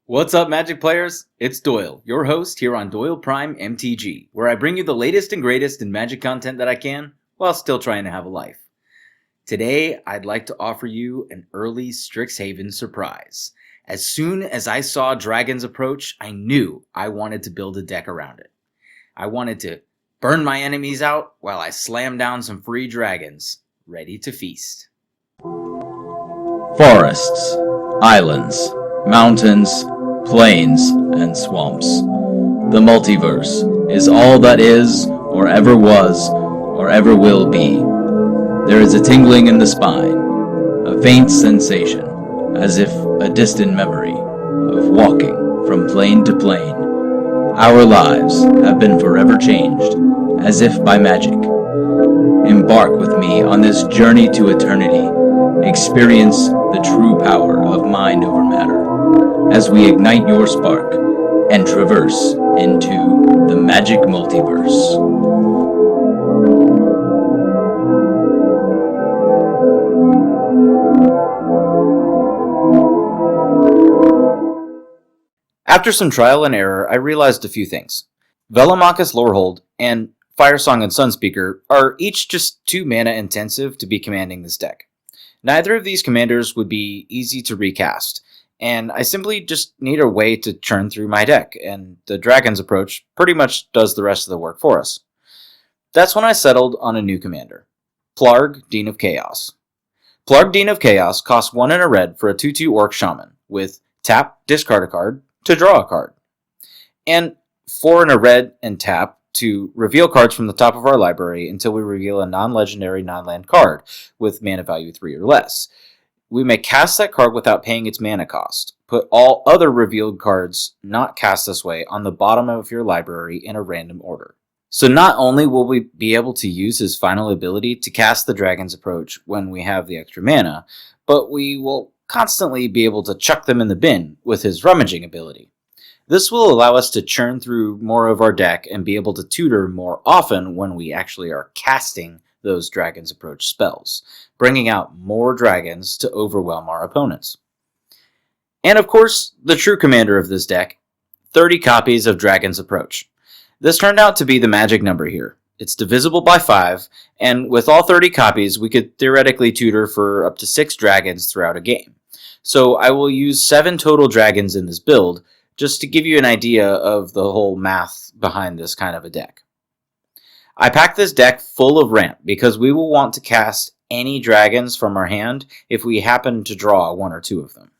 What's up, Magic players? It's Doyle, your host here on DoylePrimeMTG, where I bring you the latest and greatest in Magic content that I can, while still trying to have a life. Today, I'd like to offer you an early Strixhaven surprise. As soon as I saw dragons approach, I knew I wanted to build a deck around it. I wanted to burn my enemies out while I slam down some free dragons, ready to feast. Forests, islands, mountains, plains, and swamps. The multiverse is all that is, or ever was, or ever will be. There is a tingling in the spine, a faint sensation, as if a distant memory, of walking from plane to plane. Our lives have been forever changed, as if by magic. Embark with me on this journey to eternity. Experience the true power of mind over matter, as we ignite your spark and traverse into the magic multiverse. After some trial and error, I realized a few things. Velomachus Lorehold and Firesong and Sunspeaker are each just 2 mana intensive to be commanding this deck. Neither of these commanders would be easy to recast, and I simply just need a way to churn through my deck, and the Dragon's approach pretty much does the rest of the work for us. That's when I settled on a new commander, Plargg, Dean of Chaos. Plargg, Dean of Chaos costs 1 and a red for a 2/2 Orc Shaman, with tap, discard a card, to draw a card. And 4 and a red and tap to reveal cards from the top of our library until we reveal a non-legendary non-land card with mana value 3 or less. We may cast that card without paying its mana cost. Put all other revealed cards not cast this way on the bottom of your library in a random order. So not only will we be able to use his final ability to cast the Dragon's Approach when we have the extra mana, but we will constantly be able to chuck them in the bin with his rummaging ability. This will allow us to churn through more of our deck and be able to tutor more often when we actually are casting those Dragon's Approach spells, bringing out more dragons to overwhelm our opponents. And of course, the true commander of this deck, 30 copies of Dragon's Approach. This turned out to be the magic number here. It's divisible by 5, and with all 30 copies, we could theoretically tutor for up to 6 dragons throughout a game. So I will use 7 total dragons in this build, just to give you an idea of the whole math behind this kind of a deck. I packed this deck full of ramp because we will want to cast any dragons from our hand if we happen to draw 1 or 2 of them.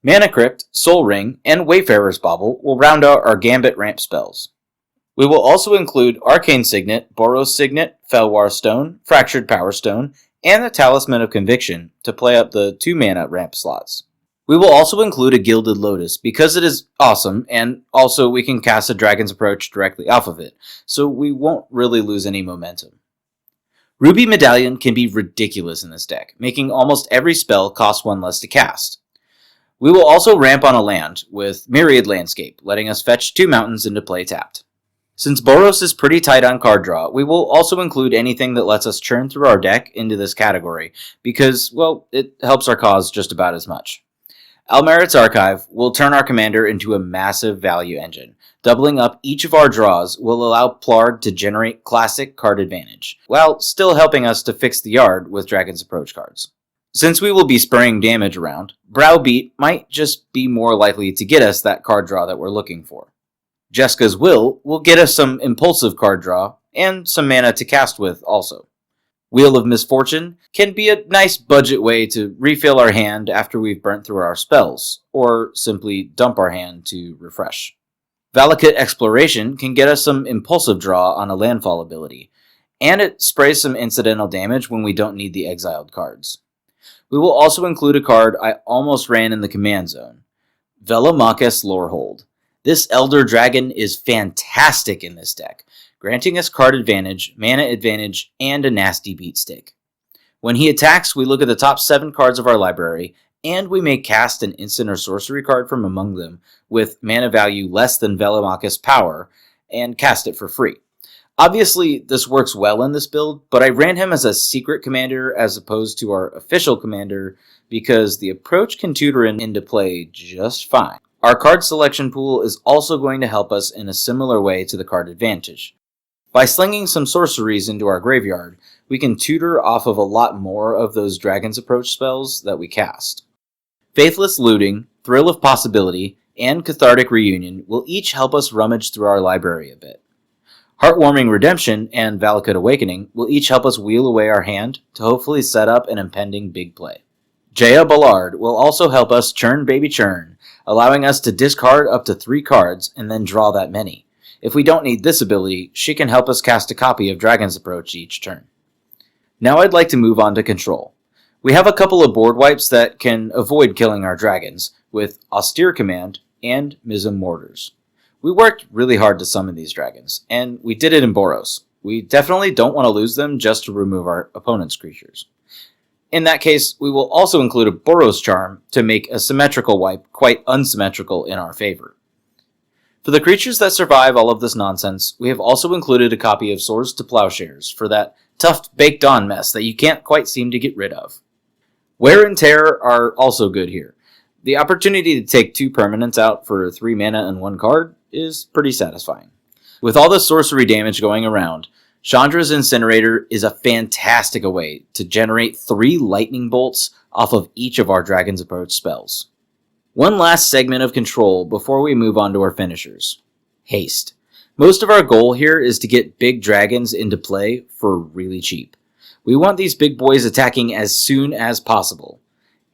Mana Crypt, Soul Ring, and Wayfarer's Bauble will round out our Gambit ramp spells. We will also include Arcane Signet, Boros Signet, Felwar Stone, Fractured Power Stone, and the Talisman of Conviction to play up the 2 mana ramp slots. We will also include a Gilded Lotus because it is awesome, and also we can cast a Dragon's Approach directly off of it, so we won't really lose any momentum. Ruby Medallion can be ridiculous in this deck, making almost every spell cost 1 less to cast. We will also ramp on a land with Myriad Landscape, letting us fetch 2 mountains into play tapped. Since Boros is pretty tight on card draw, we will also include anything that lets us churn through our deck into this category, because, well, it helps our cause just about as much. Almerit's Archive will turn our commander into a massive value engine. Doubling up each of our draws will allow Plargg to generate classic card advantage, while still helping us to fix the yard with Dragon's Approach cards. Since we will be spraying damage around, Browbeat might just be more likely to get us that card draw that we're looking for. Jeska's Will get us some impulsive card draw, and some mana to cast with also. Wheel of Misfortune can be a nice budget way to refill our hand after we've burnt through our spells, or simply dump our hand to refresh. Valakut Exploration can get us some impulsive draw on a landfall ability, and it sprays some incidental damage when we don't need the exiled cards. We will also include a card I almost ran in the command zone, Velomachus Lorehold. This Elder Dragon is fantastic in this deck, granting us card advantage, mana advantage, and a nasty beat stick. When he attacks, we look at the top 7 cards of our library, and we may cast an instant or sorcery card from among them with mana value less than Velomachus' power, and cast it for free. Obviously, this works well in this build, but I ran him as a secret commander as opposed to our official commander because the approach can tutor him into play just fine. Our card selection pool is also going to help us in a similar way to the card advantage. By slinging some sorceries into our graveyard, we can tutor off of a lot more of those Dragon's Approach spells that we cast. Faithless Looting, Thrill of Possibility, and Cathartic Reunion will each help us rummage through our library a bit. Heartwarming Redemption and Valakut Awakening will each help us wheel away our hand to hopefully set up an impending big play. Jaya Ballard will also help us churn baby churn, allowing us to discard up to 3 cards and then draw that many. If we don't need this ability, she can help us cast a copy of Dragon's Approach each turn. Now I'd like to move on to control. We have a couple of board wipes that can avoid killing our dragons, with Austere Command and Mism Mortars. We worked really hard to summon these dragons, and we did it in Boros. We definitely don't want to lose them just to remove our opponent's creatures. In that case, we will also include a Boros Charm to make a symmetrical wipe quite unsymmetrical in our favor. For the creatures that survive all of this nonsense, we have also included a copy of Swords to Plowshares for that tough baked on mess that you can't quite seem to get rid of. Wear and Tear are also good here. The opportunity to take 2 permanents out for 3 mana and 1 card is pretty satisfying. With all the sorcery damage going around, Chandra's Incinerator is a fantastic way to generate 3 lightning bolts off of each of our Dragon's Approach spells. One last segment of control before we move on to our finishers. Haste. Most of our goal here is to get big dragons into play for really cheap. We want these big boys attacking as soon as possible.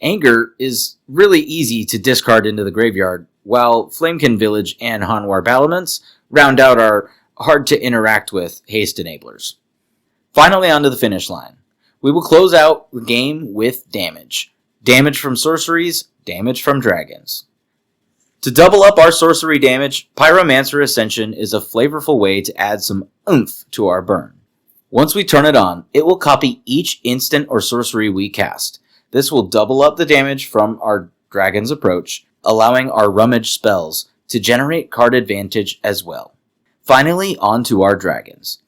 Anger is really easy to discard into the graveyard, while Flamekin Village and Hanwar Battlements round out our hard to interact with haste enablers. Finally, onto the finish line. We will close out the game with damage. Damage from sorceries, damage from dragons. To double up our sorcery damage, Pyromancer Ascension is a flavorful way to add some oomph to our burn. Once we turn it on, it will copy each instant or sorcery we cast. This will double up the damage from our Dragon's Approach, allowing our rummage spells to generate card advantage as well. Finally, on to our dragons.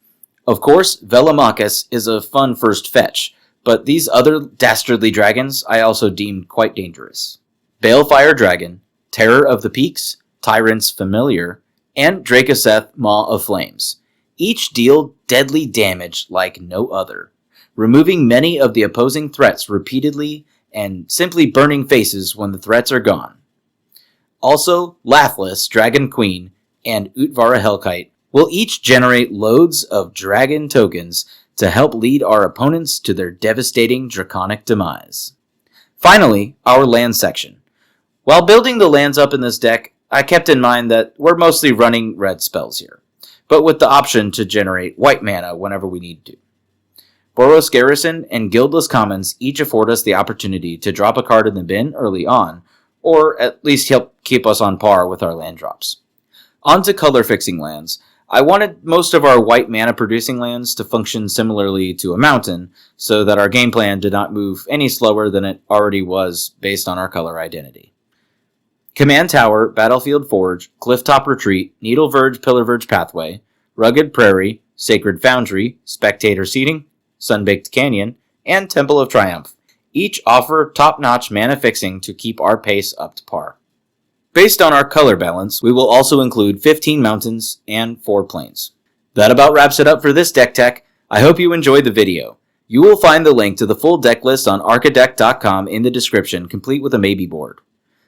Of course, Velomachus is a fun first fetch, but these other dastardly dragons I also deemed quite dangerous. Balefire Dragon, Terror of the Peaks, Tyrant's Familiar, and Drakoseth Maw of Flames. Each deal deadly damage like no other, removing many of the opposing threats repeatedly and simply burning faces when the threats are gone. Also, Lathliss, Dragon Queen, and Utvara Hellkite will each generate loads of dragon tokens to help lead our opponents to their devastating draconic demise. Finally, our land section. While building the lands up in this deck, I kept in mind that we're mostly running red spells here, but with the option to generate white mana whenever we need to. Boros Garrison and Guildless Commons each afford us the opportunity to drop a card in the bin early on, or at least help keep us on par with our land drops. On to color fixing lands. I wanted most of our white mana producing lands to function similarly to a mountain, so that our game plan did not move any slower than it already was based on our color identity. Command Tower, Battlefield Forge, Clifftop Retreat, Needle Verge, Pillar Verge Pathway, Rugged Prairie, Sacred Foundry, Spectator Seating, Sunbaked Canyon, and Temple of Triumph each offer top-notch mana fixing to keep our pace up to par. Based on our color balance, we will also include 15 mountains and 4 plains. That about wraps it up for this deck tech. I hope you enjoyed the video. You will find the link to the full deck list on arcadeck.com in the description, complete with a maybe board.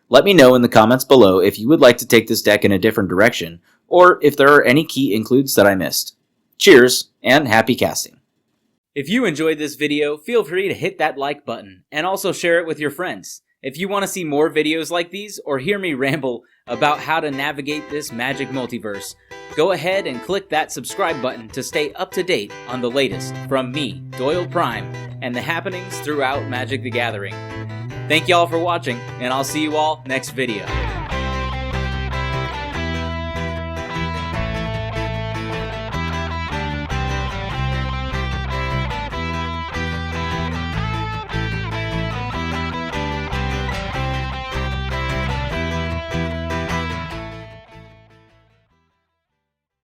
Let me know in the comments below if you would like to take this deck in a different direction, or if there are any key includes that I missed. Cheers, and happy casting. If you enjoyed this video, feel free to hit that like button, and also share it with your friends. If you want to see more videos like these, or hear me ramble about how to navigate this Magic multiverse, go ahead and click that subscribe button to stay up to date on the latest from me, Doyle Prime, and the happenings throughout Magic the Gathering. Thank y'all for watching, and I'll see you all next video.